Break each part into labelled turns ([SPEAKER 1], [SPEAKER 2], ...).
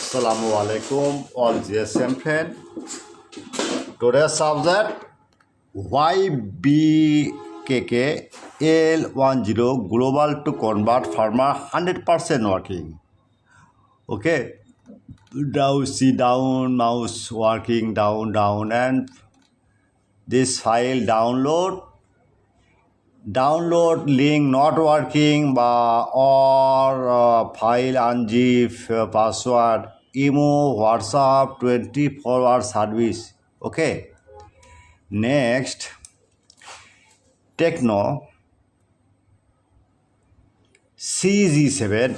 [SPEAKER 1] Assalamu alaikum, all GSM friend. Today's subject YBKK L10 global to convert Firmware 100% working. Okay, now see down, mouse working down, and this file download link not working or file unzip password email WhatsApp 24-hour service. Okay, next Techno CG7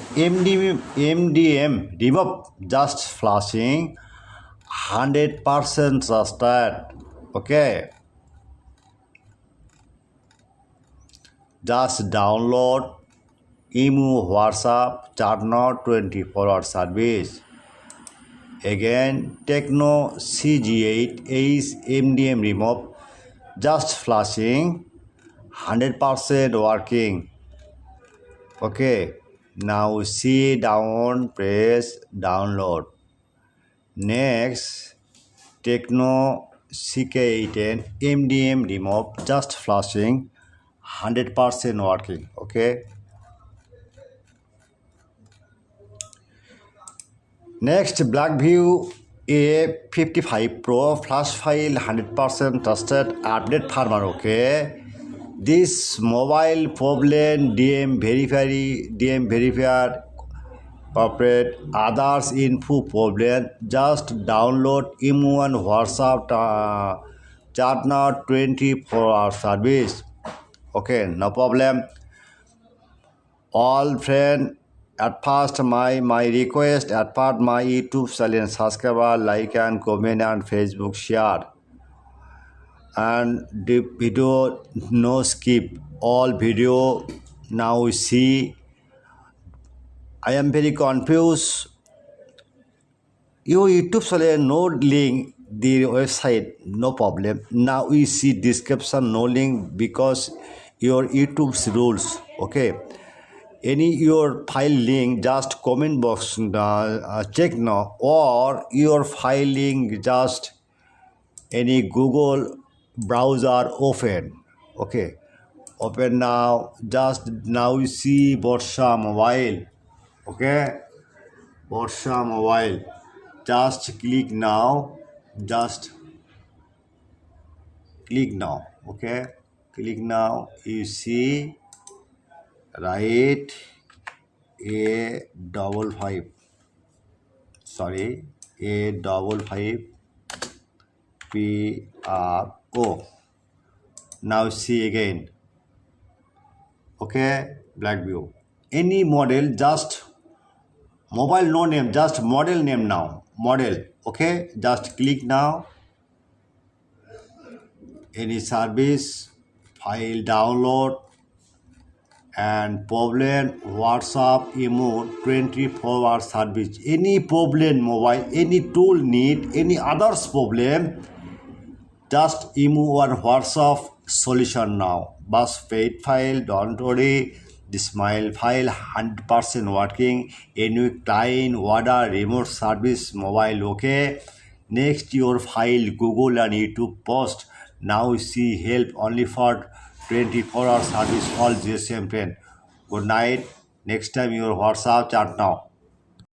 [SPEAKER 1] MDM remove just flashing 100% trusted. Okay, just download email WhatsApp chat not 24-hour service. Again Techno CG8 is MDM remove just flashing 100% working. Okay, now see down, press download. Next Techno CK8 MDM remove just flashing 100% working. Okay, next Blackview A55 Pro flash file 100% trusted update firmware. Okay, this mobile problem DM verifier corporate others info problem just download email and WhatsApp chat now 24-hour service. Okay, no problem. All friend, at first my request, at part my YouTube channel subscriber, like and comment and Facebook share, and the video no skip all video. Now see, I am very confused. Your YouTube channel no link, the website no problem. Now we see description no link because your YouTube's rules. Okay, any your file link just comment box check now, or your file link just any Google browser open. Okay, open now. Just now you see Borsha mobile. Okay, Borsha mobile. Just click now. Just click now. Okay, click now. You see right A55. Sorry, A55 PRO. Now see again. Okay, Blackview. Any model, just mobile no name, just model name now. Model. Okay, just click now. Any service, file download, and problem WhatsApp email 24-hour service. Any problem mobile, any tool need, any others problem, just email or WhatsApp solution now. Bus paid file, don't worry. This mail file 100% working. Any client order remote service mobile. Okay, next your file Google and YouTube post. Now see help only for 24-hour service all GSM friend. Good night. Next time your WhatsApp chat now.